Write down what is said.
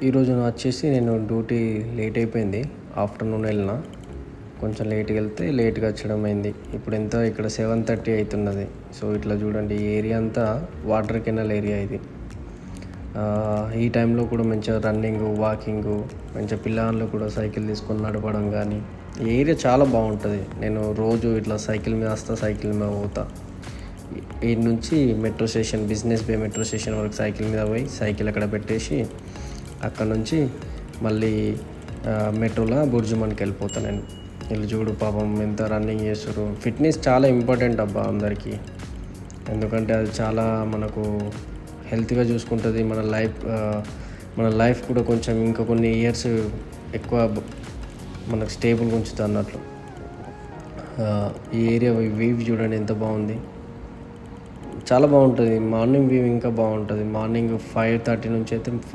ఈరోజు వచ్చేసి నేను డ్యూటీ లేట్ అయిపోయింది. ఆఫ్టర్నూన్ వెళ్ళిన, కొంచెం లేట్గా వెళ్తే లేట్గా వచ్చడం అయింది. ఇప్పుడు ఎంత ఇక్కడ 7:30 అవుతున్నది. సో ఇట్లా చూడండి, ఈ ఏరియా అంతా వాటర్ కెనాల్ ఏరియా ఇది. ఈ టైంలో కూడా మంచిగా రన్నింగ్, వాకింగ్, మంచిగా పిల్లలు కూడా సైకిల్ తీసుకొని నడపడం కానీ, ఈ ఏరియా చాలా బాగుంటుంది. నేను రోజు ఇట్లా సైకిల్ మీద వస్తా, సైకిల్ మీద పోతా. ఈ నుంచి మెట్రో స్టేషన్, బిజినెస్ బే మెట్రో స్టేషన్ వరకు సైకిల్ మీద పోయి సైకిల్ అక్కడ పెట్టేసి అక్కడ నుంచి మళ్ళీ మెట్రోలో బుర్జుమాన్కి వెళ్ళిపోతాను నేను. వీళ్ళు చూడు పాపం ఎంత రన్నింగ్ చేస్తారు. ఫిట్నెస్ చాలా ఇంపార్టెంట్ అబ్బా అందరికీ. ఎందుకంటే అది చాలా మనకు హెల్త్గా చూసుకుంటుంది. మన లైఫ్ కూడా కొంచెం ఇంకా కొన్ని ఇయర్స్ ఎక్కువ మనకు స్టేబుల్గా ఉంచుతుంది అన్నట్లు. ఈ ఏరియా వ్యూ చూడండి ఎంత బాగుంది, చాలా బాగుంటుంది. మార్నింగ్ వ్యూ ఇంకా బాగుంటుంది. మార్నింగ్ 5:30 నుంచి అయితే ఫుల్